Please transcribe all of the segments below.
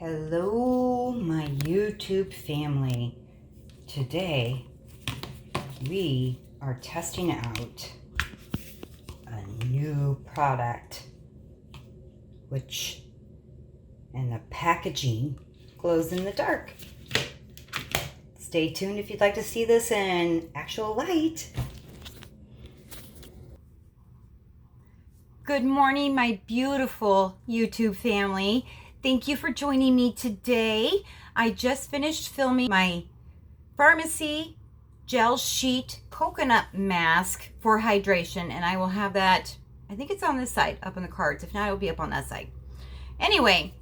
Hello, my YouTube family. Today, we are testing out a new product, and the packaging glows in the dark. Stay tuned if you'd like to see this in actual light. Good morning, my beautiful YouTube family. Thank you for joining me today. I just finished filming my pharmacy gel sheet coconut mask for hydration, and I will have that, I think it's on this side, up on the cards. If not, it'll be up on that side. Anyway,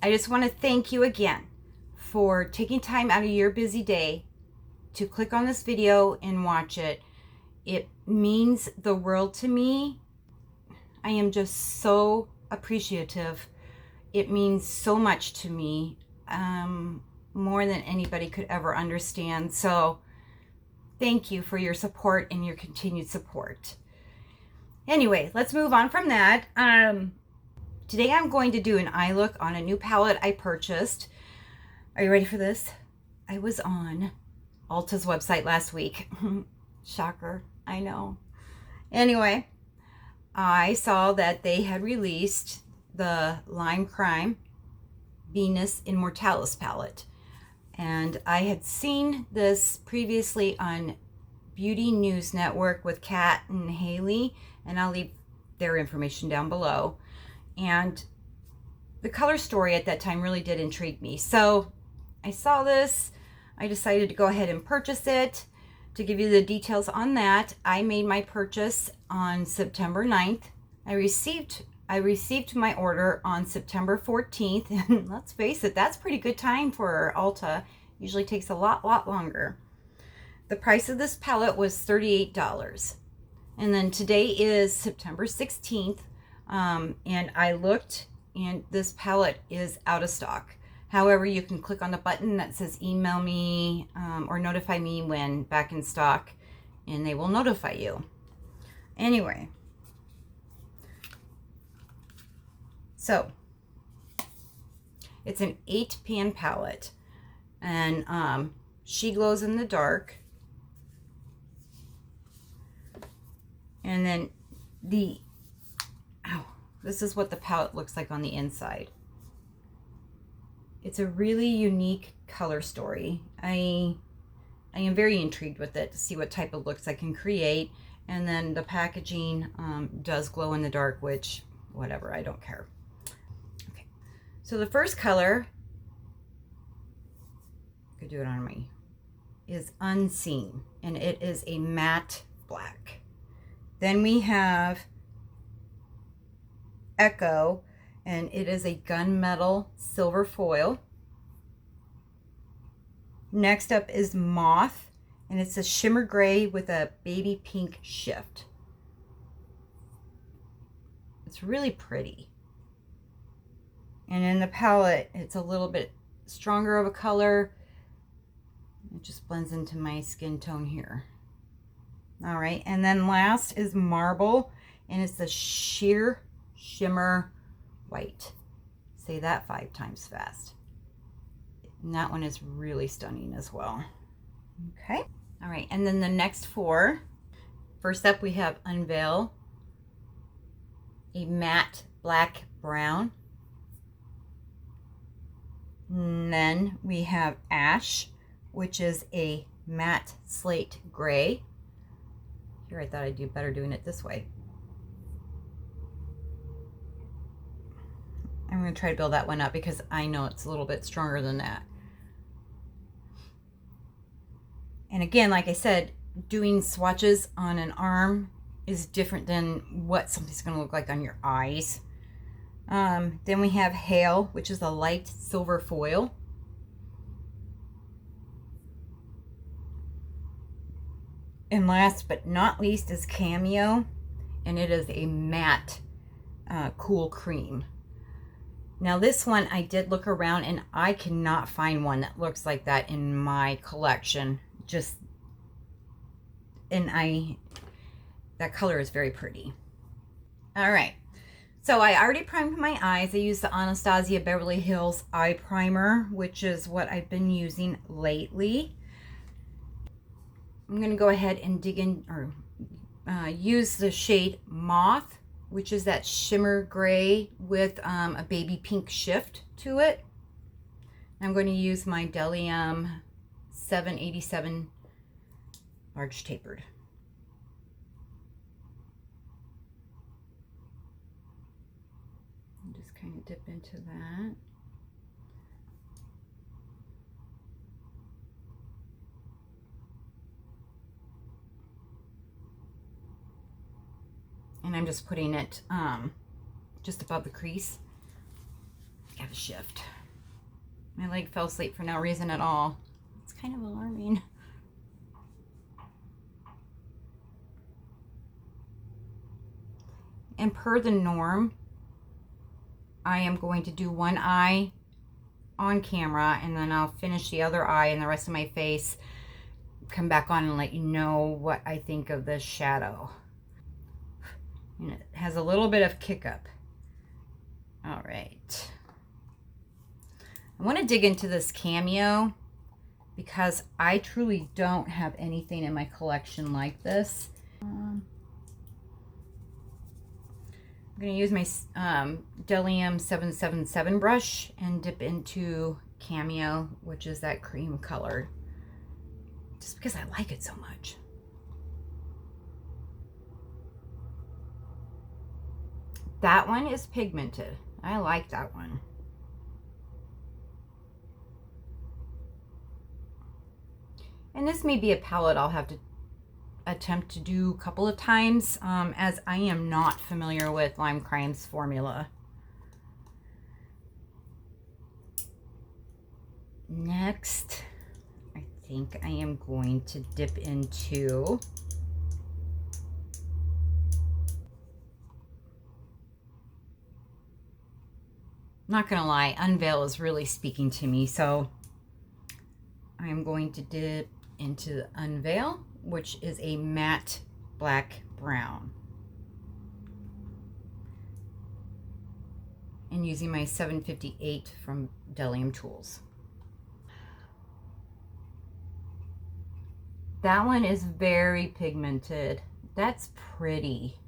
I just want to thank you again for taking time out of your busy day to click on this video and watch it. It means the world to me. I am just so appreciative. It means so much to me, more than anybody could ever understand. So thank you for your support and your continued support. Anyway, let's move on from that. Today I'm going to do an eye look on a new palette I purchased. Are you ready for this? I was on Ulta's website last week. Shocker, I know. Anyway, I saw that they had released the Lime Crème Venus Immortalis palette. And I had seen this previously on Beauty News Network with Kat and Haley, and I'll leave their information down below. And the color story at that time really did intrigue me. So I saw this, I decided to go ahead and purchase it. To give you the details on that, I made my purchase on September 9th. I received my order on September 14th, and let's face it, that's pretty good time for Ulta. Usually takes a lot longer. The price of this palette was $38. And then today is September 16th, and I looked, and this palette is out of stock. However, you can click on the button that says email me or notify me when back in stock, and they will notify you. Anyway, so it's an 8-pan palette, and she glows in the dark. And then this is what the palette looks like on the inside. It's a really unique color story. I am very intrigued with it to see what type of looks I can create. And then the packaging does glow in the dark, which, whatever, I don't care. Okay, so the first color, I could do it on me, is Unseen, and it is a matte black. Then we have Echo, and it is a gunmetal silver foil. Next up is Moth, and it's a shimmer gray with a baby pink shift. It's really pretty. And in the palette, it's a little bit stronger of a color. It just blends into my skin tone here. All right, and then last is Marble, and it's the sheer shimmer white. Say that 5 times fast. And that one is really stunning as well. Okay. All right. And then the next 4. First up, we have Unveil, a matte black brown. And then we have Ash, which is a matte slate gray. Here, I thought I'd do better doing it this way. I'm going to try to build that one up because I know it's a little bit stronger than that. And again, like I said, doing swatches on an arm is different than what something's going to look like on your eyes. Then we have Hail, which is a light silver foil. And last but not least is Cameo, and it is a matte cool cream. Now this one, I did look around and I cannot find one that looks like that in my collection. That color is very pretty. All right, So I already primed my eyes. I used the Anastasia Beverly Hills Eye Primer, which is what I've been using lately. I'm going to go ahead and dig in, or use the shade Moth, which is that shimmer gray with a baby pink shift to it. I'm going to use my Delium 787 large tapered. Just kind of dip into that. And I'm just putting it just above the crease. Got a shift. My leg fell asleep for no reason at all. It's kind of alarming. And per the norm, I am going to do one eye on camera, and then I'll finish the other eye and the rest of my face, come back on and let you know what I think of this shadow. And it has a little bit of kick up. All right. I want to dig into this Cameo because I truly don't have anything in my collection like this. I'm going to use my Delium 777 brush and dip into Cameo, which is that cream color, just because I like it so much. That one is pigmented. I like that one. And this may be a palette I'll have to attempt to do a couple of times, as I am not familiar with Lime Crime's formula. Next, I think I am going to dip into not gonna lie, Unveil is really speaking to me, so I'm going to dip into the Unveil, which is a matte black brown, and using my 758 from Delium Tools. That one is very pigmented. That's pretty.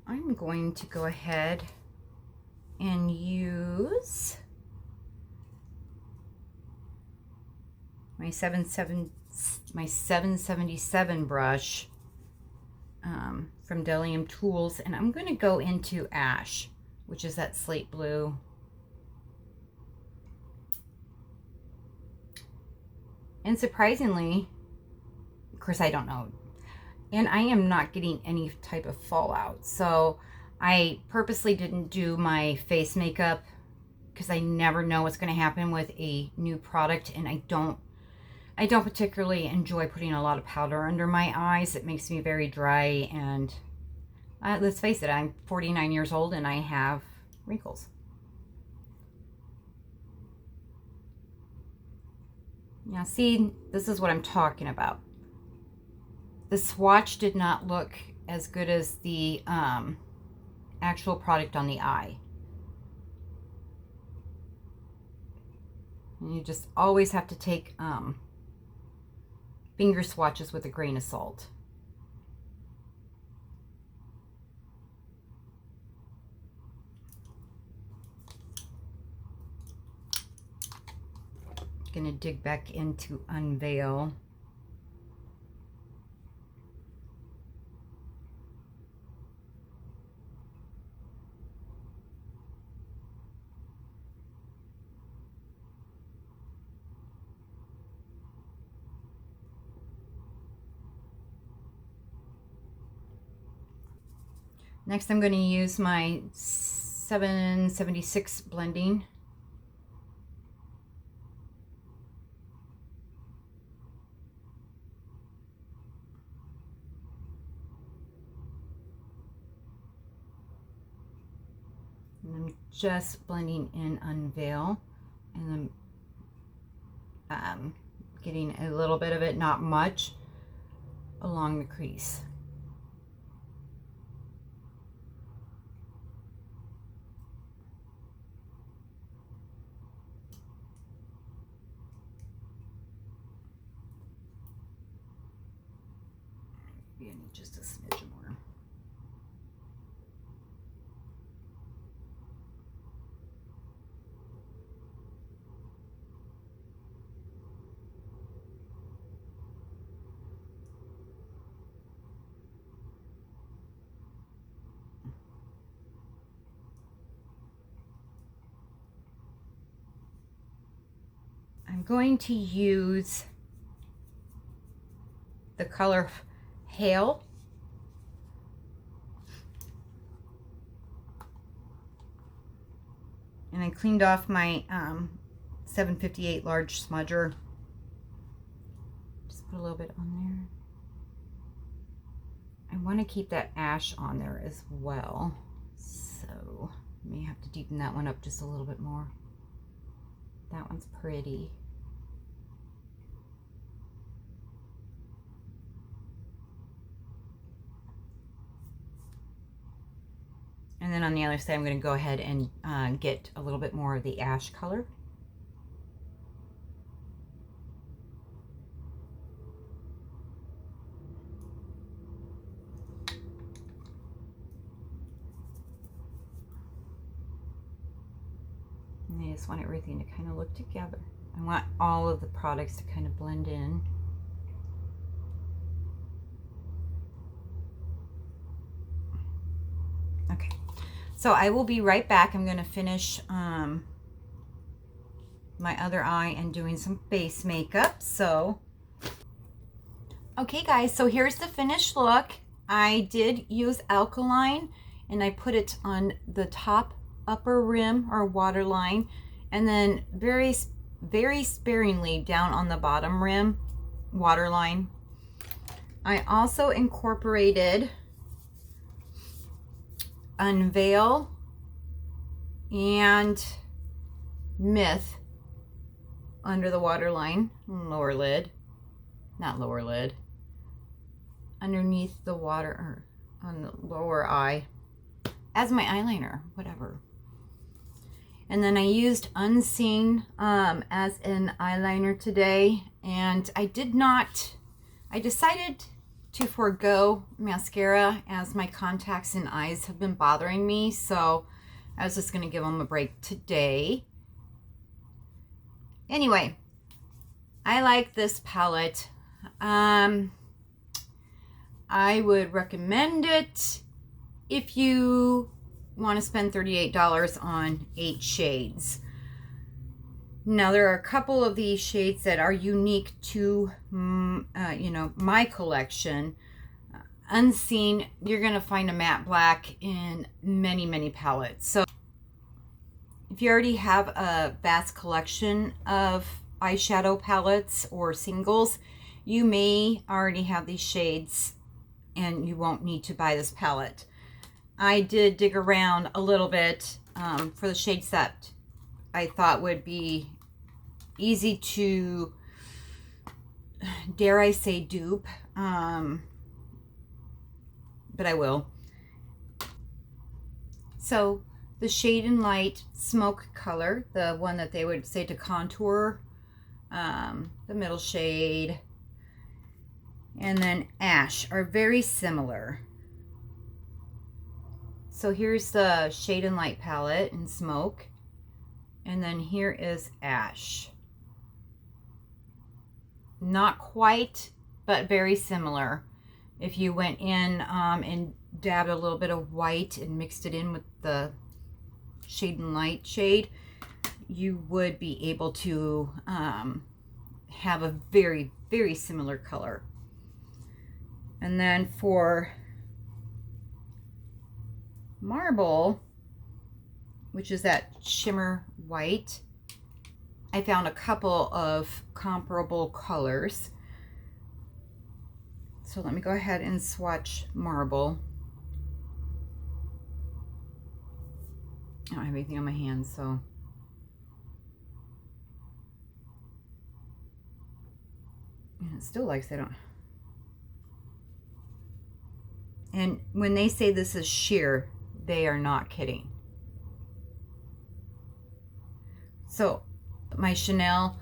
I'm going to go ahead and use my 777 brush from Delium Tools, and I'm going to go into Ash, which is that slate blue. And surprisingly, of course I don't know, and I am not getting any type of fallout. So I purposely didn't do my face makeup because I never know what's going to happen with a new product, and I don't particularly enjoy putting a lot of powder under my eyes. It makes me very dry, and let's face it, I'm 49 years old and I have wrinkles. Now see, this is what I'm talking about. The swatch did not look as good as the actual product on the eye. And you just always have to take finger swatches with a grain of salt. Gonna dig back into Unveil. Next, I'm going to use my 776 blending. And I'm just blending in Unveil, and I'm getting a little bit of it, not much, along the crease. Maybe I need just a smidge more. I'm going to use the color Hail. And I cleaned off my 758 large smudger. Just put a little bit on there. I want to keep that ash on there as well. So I may have to deepen that one up just a little bit more. That one's pretty. And then on the other side, I'm going to go ahead and get a little bit more of the ash color. And I just want everything to kind of look together. I want all of the products to kind of blend in. Okay. So I will be right back. I'm going to finish my other eye and doing some base makeup. So, okay guys, so here's the finished look. I did use Alkaline and I put it on the top upper rim or waterline, and then very sparingly down on the bottom rim waterline. I also incorporated Unveil and Myth under the waterline, lower lid, not lower lid, underneath the water, or on the lower eye as my eyeliner, whatever. And then I used Unseen as an eyeliner today, and I decided to forego mascara as my contacts and eyes have been bothering me, so I was just going to give them a break today. Anyway, I like this palette. I would recommend it if you want to spend $38 on 8 shades. Now there are a couple of these shades that are unique to you know, my collection. Unseen, you're going to find a matte black in many palettes. So if you already have a vast collection of eyeshadow palettes or singles, you may already have these shades and you won't need to buy this palette. I did dig around a little bit for the shades that I thought would be easy to, dare I say, dupe, but I will. So the Shade and Light Smoke color, the one that they would say to contour, the middle shade, and then Ash are very similar. So here's the Shade and Light palette in Smoke, and then here is Ash. not quite, but very similar. If you went in and dabbed a little bit of white and mixed it in with the Shade and Light shade, you would be able to have a very, very similar color. And then for Marble, which is that shimmer white, I found a couple of comparable colors. So let me go ahead and swatch Marble. I don't have anything on my hands, so. And it still likes I don't. And when they say this is sheer, they are not kidding. So my Chanel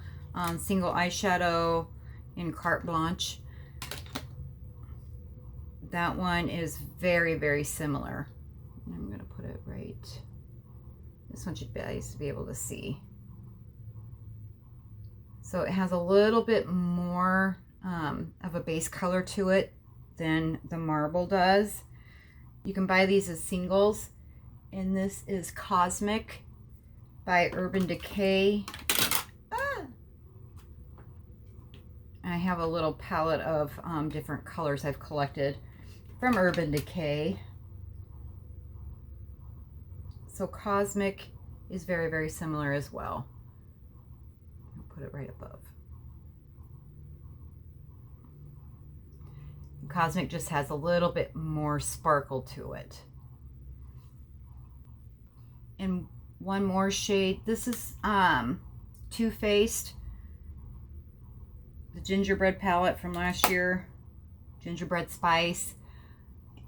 single eyeshadow in Carte Blanche, that one is very, very similar. I'm going to put it right. This one should guys be able to see. So it has a little bit more of a base color to it than the Marble does. You can buy these as singles, and this is Cosmic by Urban Decay. I have a little palette of different colors I've collected from Urban Decay. So Cosmic is very, very similar as well. I'll put it right above. Cosmic just has a little bit more sparkle to it. And one more shade. This is Too Faced, the gingerbread palette from last year, Gingerbread Spice.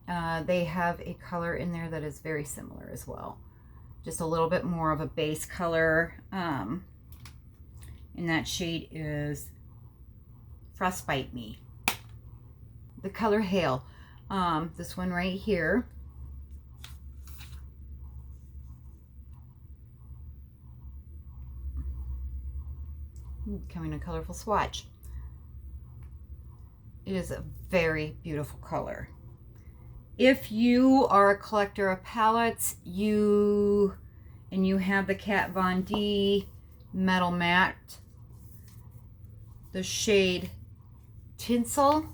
They have a color in there that is very similar as well. Just a little bit more of a base color. And that shade is Frostbite Me. The color Hail. This one right here. Coming in a colorful swatch. It is a very beautiful color. If you are a collector of palettes, you have the Kat Von D Metal Matte, the shade Tinsel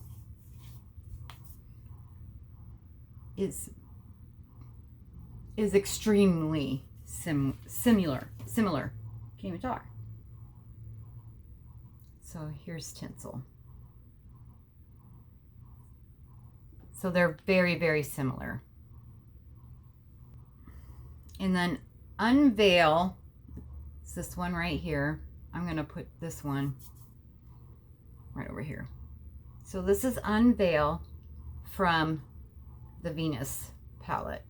is extremely similar. Can't even talk. So here's Tinsel. So they're very, very similar. And then Unveil, it's this one right here. I'm going to put this one right over here. So this is Unveil from the Venus palette.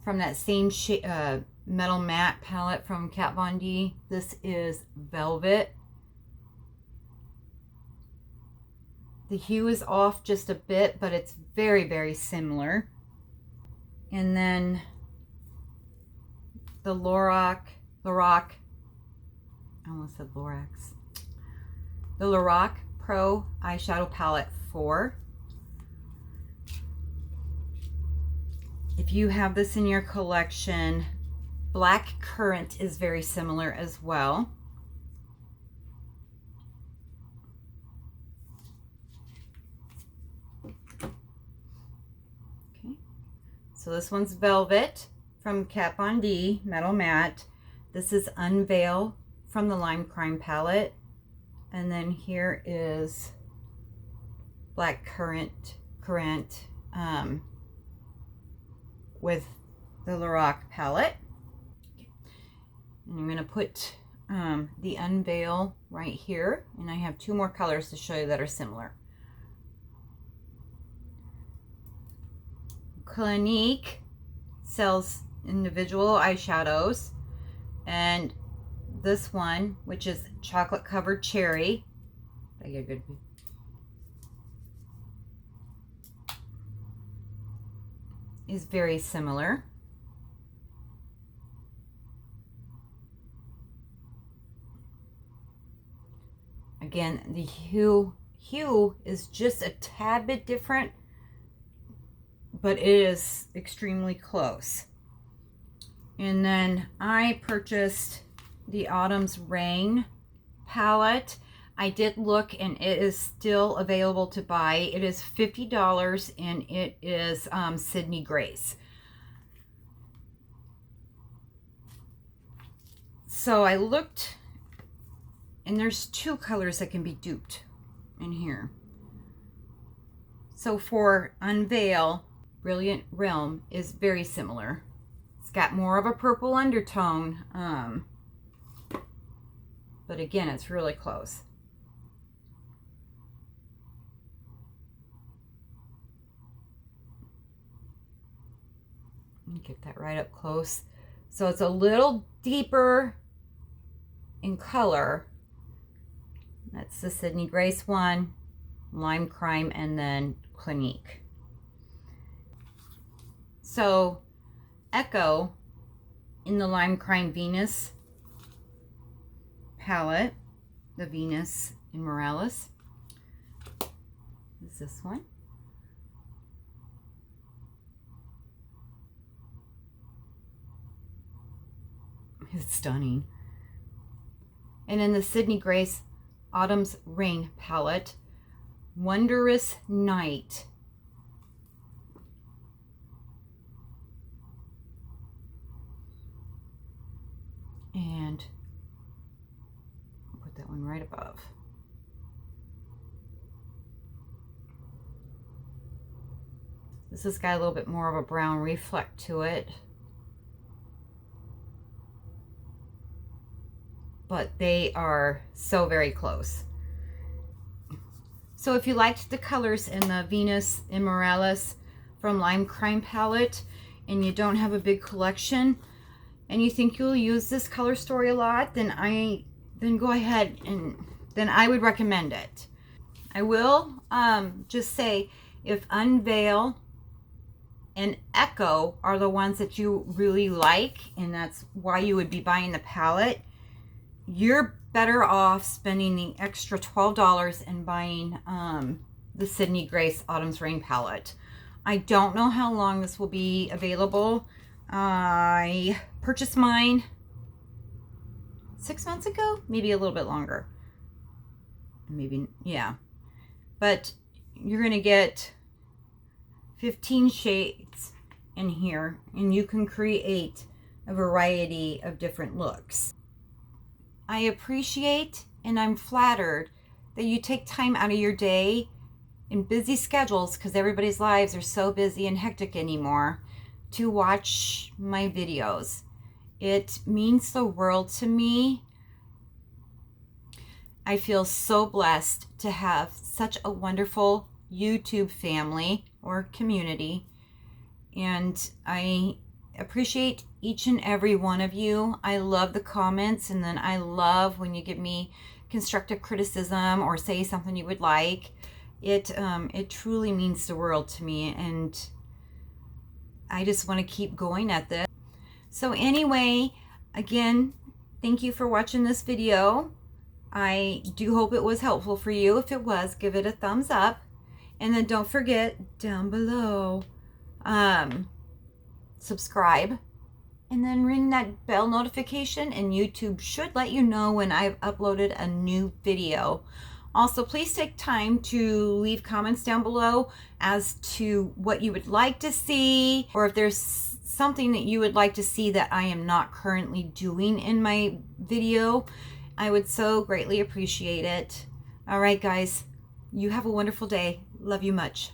From that same Metal Matte palette from Kat Von D. This is Velvet. The hue is off just a bit, but it's very, very similar. And then the Lorac, I almost said Lorax. The Lorac Pro Eyeshadow Palette 4. If you have this in your collection, Black Currant is very similar as well. So this one's Velvet from Kat Von D, Metal Matte. This is Unveil from the Lime Crime palette. And then here is Black Currant with the Lorac palette. And I'm going to put the Unveil right here. And I have two more colors to show you that are similar. Clinique sells individual eyeshadows, and this one, which is Chocolate Covered Cherry, I get a good view, is very similar. Again, the hue is just a tad bit different, but it is extremely close. And then I purchased the Autumn's Rain palette. I did look and it is still available to buy. It is $50 and it is Sydney Grace. So I looked, and there's two colors that can be duped in here. So for Unveil, Brilliant Realm is very similar. It's got more of a purple undertone, but again, it's really close. Get that right up close. So it's a little deeper in color. That's the Sydney Grace one, Lime Crime, and then Clinique. So Echo in the Lime Crime Venus palette, the Venus Immortalis, is this one. It's stunning. And in the Sydney Grace Autumn's Rain palette, Wondrous Night. And I'll put that one right above. This has got a little bit more of a brown reflect to it. But they are so very close. So if you liked the colors in the Venus Immortalis from Lime Crime palette and you don't have a big collection and you think you'll use this color story a lot, then go ahead and then I would recommend it. I will just say, if Unveil and Echo are the ones that you really like and that's why you would be buying the palette, you're better off spending the extra $12 and buying the Sydney Grace Autumn's Rain palette. I don't know how long this will be available. I purchased mine 6 months ago, maybe a little bit longer. Maybe, yeah. But you're going to get 15 shades in here, and you can create a variety of different looks. I appreciate and I'm flattered that you take time out of your day in busy schedules, because everybody's lives are so busy and hectic anymore, to watch my videos. It means the world to me. I feel so blessed to have such a wonderful YouTube family or community, and I appreciate each and every one of you. I love the comments, and then I love when you give me constructive criticism or say something you would like. It truly means the world to me, and I just want to keep going at this. So anyway, again, thank you for watching this video. I do hope it was helpful for you. If it was, give it a thumbs up, and then don't forget down below, subscribe, and then ring that bell notification, and YouTube should let you know when I've uploaded a new video. Also, please take time to leave comments down below as to what you would like to see, or if there's something that you would like to see that I am not currently doing in my video. I would so greatly appreciate it. All right, guys, you have a wonderful day. Love you much.